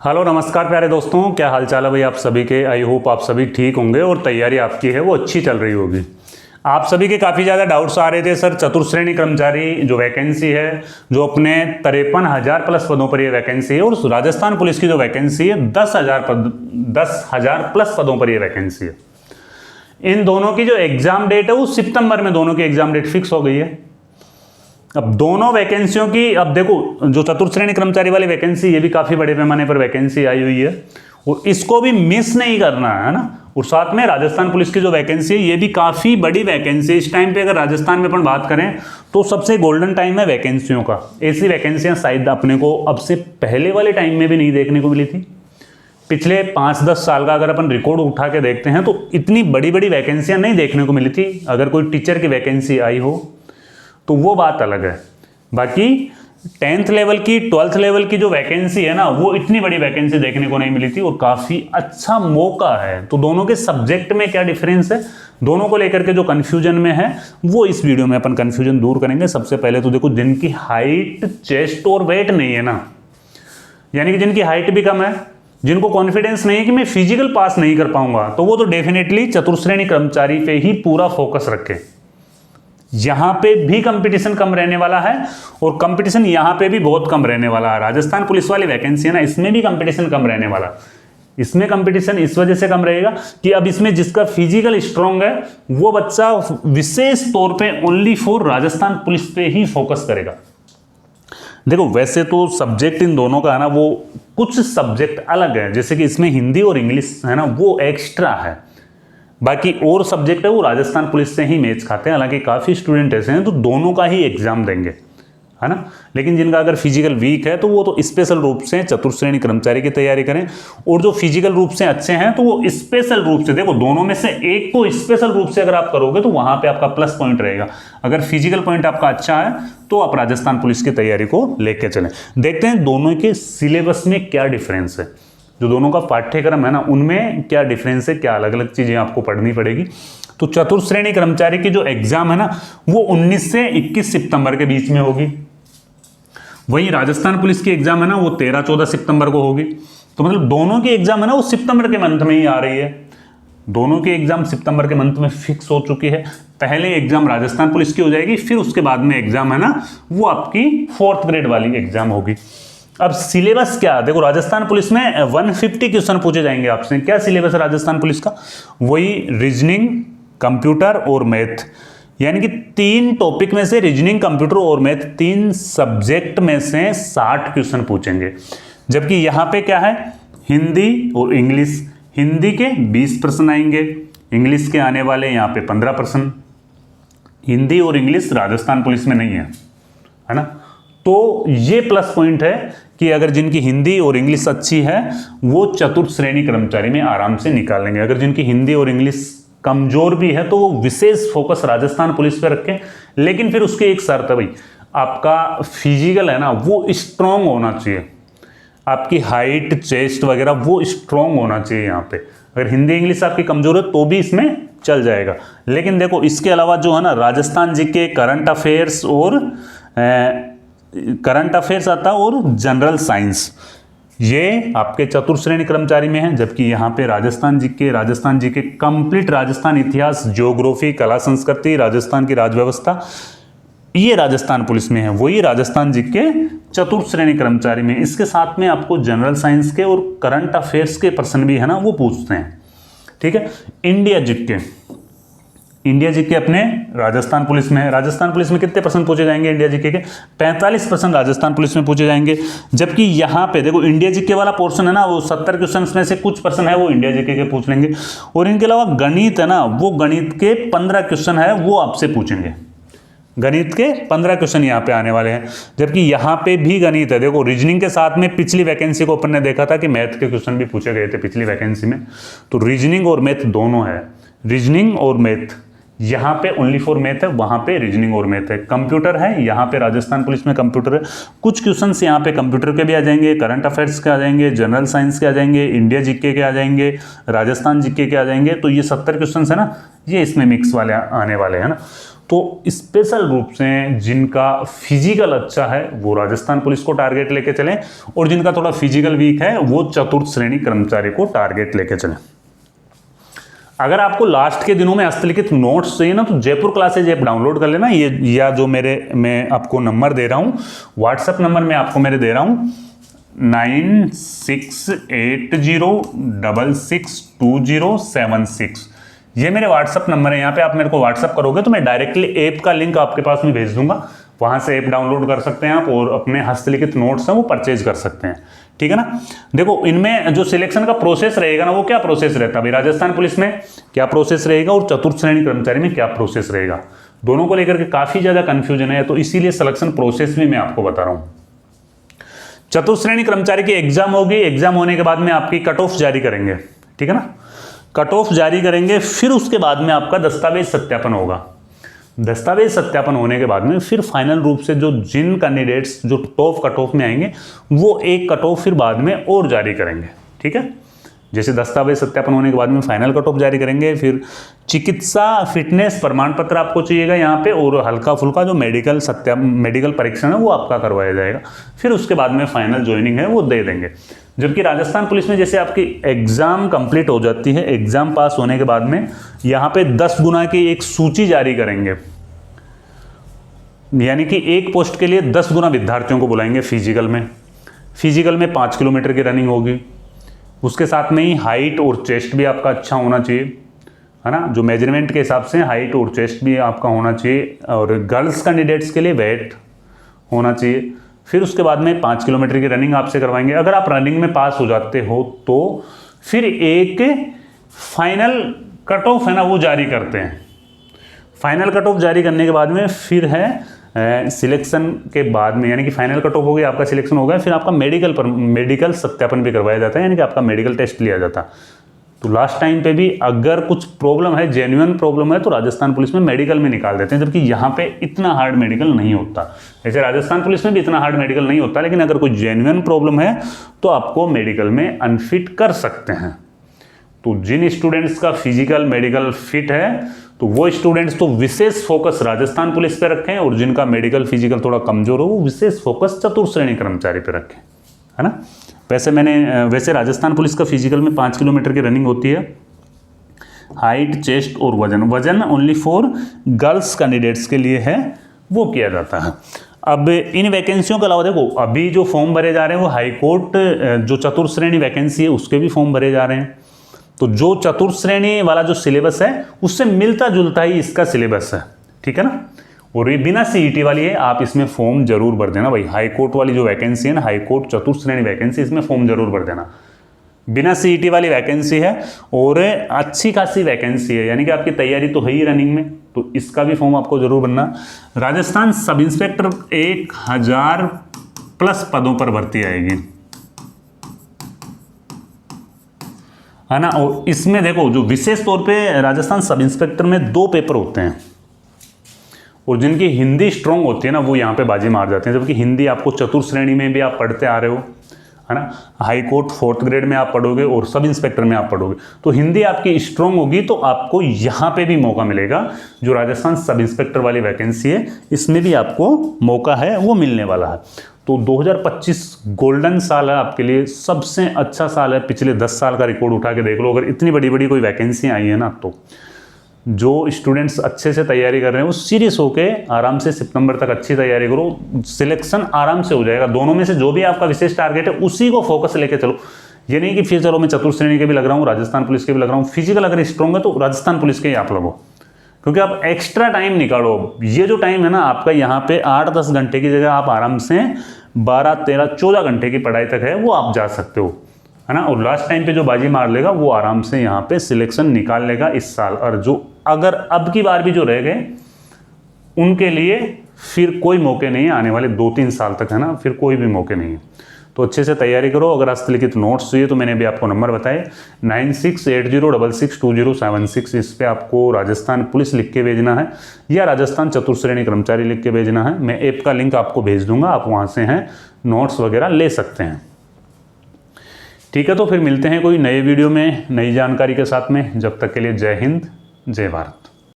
Hello नमस्कार प्यारे दोस्तों, क्या हाल चाल है भाई आप सभी के। आई होप आप सभी ठीक होंगे और तैयारी आपकी है वो अच्छी चल रही होगी। आप सभी के काफ़ी ज़्यादा डाउट्स आ रहे थे सर, चतुर्श्रेणी कर्मचारी जो वैकेंसी है, जो अपने 53,000 प्लस पदों पर ये वैकेंसी है, और राजस्थान पुलिस की जो वैकेंसी है 10,000 प्लस पदों पर ये वैकेंसी है। इन दोनों की जो एग्जाम डेट है वो सितंबर में दोनों की एग्जाम डेट फिक्स हो गई है। अब दोनों वैकेंसियों की, अब देखो जो चतुर्श्रेणी कर्मचारी वाली वैकेंसी, ये भी काफी बड़े पैमाने पर वैकेंसी आई हुई है और इसको भी मिस नहीं करना है ना। और साथ में राजस्थान पुलिस की जो वैकेंसी है ये भी काफी बड़ी वैकेंसी है। इस टाइम पे अगर राजस्थान में अपन बात करें तो सबसे गोल्डन टाइम है वैकेंसियों का। ऐसी वैकेंसियां शायद अपने को अब से पहले वाले टाइम में भी नहीं देखने को मिली थी। पिछले 5-10 साल का अगर अपन रिकॉर्ड उठा के देखते हैं तो इतनी बड़ी बड़ी वैकेंसियां नहीं देखने को मिली थी। अगर कोई टीचर की वैकेंसी आई हो तो वो बात अलग है। बाकी 10th लेवल की 12th लेवल की जो वैकेंसी है ना, वो इतनी बड़ी वैकेंसी देखने को नहीं मिली थी और काफी अच्छा मौका है। तो दोनों के सब्जेक्ट में क्या डिफरेंस है, दोनों को लेकर के जो कंफ्यूजन में है वो इस वीडियो में अपन कंफ्यूजन दूर करेंगे। सबसे पहले तो देखो, जिनकी हाइट, चेस्ट और वेट नहीं है ना, यानी कि जिनकी हाइट भी कम है, जिनको कॉन्फिडेंस नहीं है कि मैं फिजिकल पास नहीं कर पाऊंगा, तो वो तो डेफिनेटली चतुर्श्रेणी कर्मचारी पे ही पूरा फोकस रखे। यहां पे भी कंपटीशन कम रहने वाला है और कंपटीशन यहां पे भी बहुत कम रहने वाला है। राजस्थान पुलिस वाली वैकेंसी है ना, इसमें भी कंपटीशन कम रहने वाला। इसमें कंपटीशन इस वजह से कम रहेगा कि अब इसमें जिसका फिजिकल स्ट्रांग है वो बच्चा विशेष तौर पे ओनली फॉर राजस्थान पुलिस पे ही फोकस करेगा। देखो वैसे तो सब्जेक्ट इन दोनों का है ना, वो कुछ सब्जेक्ट अलग है, जैसे कि इसमें हिंदी और इंग्लिश है ना वो एक्स्ट्रा है। बाकी और सब्जेक्ट है वो राजस्थान पुलिस से ही मैच खाते हैं। हालांकि काफ़ी स्टूडेंट ऐसे हैं तो दोनों का ही एग्जाम देंगे, है ना। लेकिन जिनका अगर फिजिकल वीक है तो वो तो स्पेशल रूप से चतुर्श्रेणी कर्मचारी की तैयारी करें, और जो फिजिकल रूप से अच्छे हैं तो वो स्पेशल रूप से, देखो दोनों में से एक को स्पेशल रूप से अगर आप करोगे तो वहां पे आपका प्लस पॉइंट रहेगा। अगर फिजिकल पॉइंट आपका अच्छा है तो आप राजस्थान पुलिस की तैयारी को लेकर चलें। देखते हैं दोनों के सिलेबस में क्या डिफरेंस है, जो दोनों का पाठ्यक्रम है ना उनमें क्या डिफरेंस है, क्या अलग अलग चीजें आपको पढ़नी पड़ेगी। तो चतुर्श्रेणी कर्मचारी की जो एग्जाम है ना वो 19 से 21 सितंबर के बीच में होगी। वहीं राजस्थान पुलिस की एग्जाम है ना वो 13-14 सितंबर को होगी। तो मतलब दोनों की एग्जाम है ना वो सितंबर के मंथ में ही आ रही है। दोनों की एग्जाम सितंबर के मंथ में फिक्स हो चुकी है। पहले एग्जाम राजस्थान पुलिस की हो जाएगी, फिर उसके बाद में एग्जाम है ना वो आपकी 4th ग्रेड वाली एग्जाम होगी। अब सिलेबस क्या, देखो राजस्थान पुलिस में 150 क्वेश्चन पूछे जाएंगे आपसे। क्या सिलेबस है राजस्थान पुलिस का, वही रीजनिंग, कंप्यूटर और मैथ, यानी कि 3 टॉपिक में से रीजनिंग, कंप्यूटर और मैथ, 3 सब्जेक्ट में से 60 क्वेश्चन पूछेंगे। जबकि यहां पे क्या है, हिंदी और इंग्लिश। हिंदी के 20 प्रश्न आएंगे, इंग्लिश के आने वाले यहां पे 15 प्रश्न। हिंदी और इंग्लिश राजस्थान पुलिस में नहीं है ना। तो ये प्लस पॉइंट है कि अगर जिनकी हिंदी और इंग्लिश अच्छी है वो चतुर्श्रेणी कर्मचारी में आराम से निकाल लेंगे। अगर जिनकी हिंदी और इंग्लिश कमजोर भी है तो वो विशेष फोकस राजस्थान पुलिस पे रखें। लेकिन फिर उसकी एक शर्त है भाई, आपका फिजिकल है ना वो स्ट्रांग होना चाहिए। आपकी हाइट, चेस्ट वगैरह वो स्ट्रांग होना चाहिए। यहाँ पे अगर हिंदी इंग्लिश आपकी कमजोर है तो भी इसमें चल जाएगा। लेकिन देखो इसके अलावा जो है ना राजस्थान जीके, करंट अफेयर्स और करंट अफेयर्स आता है और जनरल साइंस, ये आपके चतुर्श्रेणी कर्मचारी में है। जबकि यहाँ पे राजस्थान जीके कंप्लीट राजस्थान इतिहास, ज्योग्राफी, कला संस्कृति, राजस्थान की राजव्यवस्था, ये राजस्थान पुलिस में है। वही राजस्थान जीके चतुर्श्रेणी कर्मचारी में। इसके साथ में आपको जनरल साइंस के और करंट अफेयर्स के प्रश्न भी है ना वो पूछते हैं, ठीक है। इंडिया जीके अपने राजस्थान पुलिस में है। राजस्थान पुलिस में कितने प्रश्न पूछे जाएंगे इंडिया जीके के, 45 प्रश्न राजस्थान पुलिस में पूछे जाएंगे। जबकि यहाँ पे देखो इंडिया जीके वाला पोर्शन है ना वो 70 क्वेश्चन में से कुछ प्रश्न है वो इंडिया जीके के पूछ लेंगे। और इनके अलावा गणित है ना, वो गणित के 15 क्वेश्चन है वो आपसे पूछेंगे। गणित के 15 क्वेश्चन यहाँ पे आने वाले हैं। जबकि यहाँ पे भी गणित है। देखो रीजनिंग के साथ में पिछली वैकेंसी को अपन ने देखा था कि मैथ के क्वेश्चन भी पूछे गए थे पिछली वैकेंसी में। तो रीजनिंग और मैथ दोनों है, रीजनिंग और मैथ। यहाँ पे ओनली फॉर मैथ है, वहां पे रीजनिंग और मैथ है। कंप्यूटर है, यहाँ पे राजस्थान पुलिस में कंप्यूटर है। कुछ क्वेश्चंस यहाँ पे कंप्यूटर के भी आ जाएंगे, करंट अफेयर्स के आ जाएंगे, जनरल साइंस के आ जाएंगे, इंडिया जीके के आ जाएंगे, राजस्थान जीके के आ जाएंगे। तो ये 70 क्वेश्चन है ना, ये इसमें मिक्स वाले आने वाले हैं ना। तो स्पेशल रूप से जिनका फिजिकल अच्छा है वो राजस्थान पुलिस को टारगेट लेके चलें, और जिनका थोड़ा फिजिकल वीक है वो चतुर्थ श्रेणी कर्मचारी को टारगेट लेके चलें। अगर आपको लास्ट के दिनों में हस्तलिखित नोट्स चाहिए ना, तो जयपुर क्लासेज ऐप डाउनलोड कर लेना। ये या जो मैं आपको नंबर दे रहा हूँ, व्हाट्सएप नंबर मैं आपको मेरे दे रहा हूँ 9680662076। ये मेरे व्हाट्सअप नंबर है, यहाँ पे आप मेरे को व्हाट्सअप करोगे तो मैं डायरेक्टली ऐप का लिंक आपके पास में भेज दूंगा। वहाँ से ऐप डाउनलोड कर सकते हैं आप और अपने हस्तलिखित नोट्स हैं वो परचेज कर सकते हैं, ठीक है ना। देखो इनमें जो सिलेक्शन का प्रोसेस रहेगा ना, वो क्या प्रोसेस रहता है भाई, राजस्थान पुलिस में क्या प्रोसेस रहेगा और चतुर्थ श्रेणी कर्मचारी में क्या प्रोसेस रहेगा, दोनों को लेकर के काफ़ी ज़्यादा कन्फ्यूजन है, तो इसीलिए सिलेक्शन प्रोसेस भी मैं आपको बता रहा हूँ। चतुर्थ श्रेणी कर्मचारी की एग्जाम होगी, एग्जाम होने के बाद में आपकी कट ऑफ जारी करेंगे, ठीक है ना, कट ऑफ जारी करेंगे, फिर उसके बाद में आपका दस्तावेज सत्यापन होगा। दस्तावेज सत्यापन होने के बाद में फिर फाइनल रूप से जो जिन कैंडिडेट्स जो टॉप कट ऑफ में आएंगे वो एक कट ऑफ फिर बाद में और जारी करेंगे, ठीक है। जैसे दस्तावेज सत्यापन होने के बाद में फाइनल कट ऑफ जारी करेंगे, फिर चिकित्सा फिटनेस प्रमाण पत्र आपको चाहिएगा यहाँ पे, और हल्का फुल्का जो मेडिकल परीक्षण है वो आपका करवाया जाएगा, फिर उसके बाद में फाइनल ज्वाइनिंग है वो दे देंगे। जबकि राजस्थान पुलिस में जैसे आपकी एग्जाम कंप्लीट हो जाती है, एग्जाम पास होने के बाद में यहाँ पे 10 गुना की एक सूची जारी करेंगे, यानी कि एक पोस्ट के लिए 10 गुना विद्यार्थियों को बुलाएंगे। फिजिकल में 5 किलोमीटर की रनिंग होगी, उसके साथ में ही हाइट और चेस्ट भी आपका अच्छा होना चाहिए, है ना, जो मेजरमेंट के हिसाब से हाइट और चेस्ट भी आपका होना चाहिए, और गर्ल्स कैंडिडेट्स के लिए वेट होना चाहिए। फिर उसके बाद में 5 किलोमीटर की रनिंग आपसे करवाएंगे। अगर आप रनिंग में पास हो जाते हो तो फिर एक फाइनल कट ऑफ है ना वो जारी करते हैं। फाइनल कट ऑफ जारी करने के बाद में फिर है सिलेक्शन के बाद में, यानी कि फाइनल कट ऑफ हो गया, आपका सिलेक्शन हो गया, फिर आपका मेडिकल सत्यापन भी करवाया जाता है, यानी कि आपका मेडिकल टेस्ट लिया जाता है। तो लास्ट टाइम पे भी अगर कुछ प्रॉब्लम है, जेन्युइन प्रॉब्लम है, तो राजस्थान पुलिस में मेडिकल में निकाल देते हैं, जबकि यहाँ पे इतना हार्ड मेडिकल नहीं होता। जैसे राजस्थान पुलिस में भी इतना हार्ड मेडिकल नहीं होता, लेकिन अगर कोई जेन्युइन प्रॉब्लम है तो आपको मेडिकल में अनफिट कर सकते हैं। तो जिन स्टूडेंट्स का फिजिकल मेडिकल फिट है तो वो स्टूडेंट्स तो विशेष फोकस राजस्थान पुलिस पे रखें, और जिनका मेडिकल फिजिकल थोड़ा कमजोर हो वो विशेष फोकस चतुर्थ श्रेणी कर्मचारी पे रखें, है ना। वैसे राजस्थान पुलिस का फिजिकल में 5 किलोमीटर की रनिंग होती है, हाइट चेस्ट और वजन ओनली फॉर गर्ल्स कैंडिडेट्स के लिए है, वो किया जाता है। अब इन वैकेंसियों के अलावा देखो अभी जो फॉर्म भरे जा रहे हैं वो हाईकोर्ट जो चतुर्थ श्रेणी वैकेंसी है उसके भी फॉर्म भरे जा रहे हैं। तो जो चतुर्थ श्रेणी वाला जो सिलेबस है उससे मिलता जुलता ही इसका सिलेबस है, ठीक है ना। और ये बिना सीईटी वाली है, आप इसमें फॉर्म जरूर भर देना भाई। हाईकोर्ट वाली जो वैकेंसी है ना, हाईकोर्ट चतुर्थ श्रेणी वैकेंसी, इसमें फॉर्म जरूर भर देना। बिना सीईटी वाली वैकेंसी है और अच्छी खासी वैकेंसी है, यानी कि आपकी तैयारी तो है ही रनिंग में, तो इसका भी फॉर्म आपको जरूर भरना। राजस्थान सब इंस्पेक्टर 1000+ पदों पर भर्ती आएगी, है ना। और इसमें देखो जो विशेष तौर पे राजस्थान सब इंस्पेक्टर में 2 पेपर होते हैं, और जिनकी हिंदी स्ट्रॉन्ग होती है ना वो यहाँ पे बाजी मार जाते हैं। जबकि हिंदी आपको चतुर्थ श्रेणी में भी आप पढ़ते आ रहे हो, है ना। हाई कोर्ट 4th ग्रेड में आप पढ़ोगे और सब इंस्पेक्टर में आप पढ़ोगे, तो हिंदी आपकी स्ट्रॉन्ग होगी तो आपको यहाँ पे भी मौका मिलेगा। जो राजस्थान सब इंस्पेक्टर वाली वैकेंसी है इसमें भी आपको मौका है वो मिलने वाला है। तो 2025 गोल्डन साल है आपके लिए, सबसे अच्छा साल है। पिछले 10 साल का रिकॉर्ड उठा के देख लो, अगर इतनी बड़ी बड़ी कोई वैकेंसी आई है ना, तो जो स्टूडेंट्स अच्छे से तैयारी कर रहे हैं वो सीरियस होके आराम से सितंबर तक अच्छी तैयारी करो, सिलेक्शन आराम से हो जाएगा। दोनों में से जो भी आपका विशेष टारगेट है उसी को फोकस लेके चलो। ये नहीं कि फिर चलो मैं चतुर्थ श्रेणी के भी लग रहा हूँ, राजस्थान पुलिस के भी लग रहा हूँ। फिजिकल अगर स्ट्रॉन्ग है तो राजस्थान पुलिस के ही आप लगो, क्योंकि आप एक्स्ट्रा टाइम निकालो। ये जो टाइम है ना आपका, यहाँ पे 8-10 घंटे की जगह आप आराम से 12-13-14 घंटे की पढ़ाई तक है वो आप जा सकते हो, है ना। और लास्ट टाइम पे जो बाजी मार लेगा वो आराम से यहाँ पे सिलेक्शन निकाल लेगा इस साल। और जो अगर अब की बार भी जो रह गए उनके लिए फिर कोई मौके नहीं है आने वाले 2-3 साल तक, है ना, फिर कोई भी मौके नहीं है। तो अच्छे से तैयारी करो। अगर हस्तलिखित नोट्स चाहिए तो मैंने भी आपको नंबर बताए 9680662076, इस पे आपको राजस्थान पुलिस लिख के भेजना है या राजस्थान चतुर्थ श्रेणी कर्मचारी लिख के भेजना है। मैं ऐप का लिंक आपको भेज दूंगा, आप वहाँ से हैं नोट्स वगैरह ले सकते हैं, ठीक है। तो फिर मिलते हैं कोई नए वीडियो में नई जानकारी के साथ में। जब तक के लिए जय हिंद, जय भारत।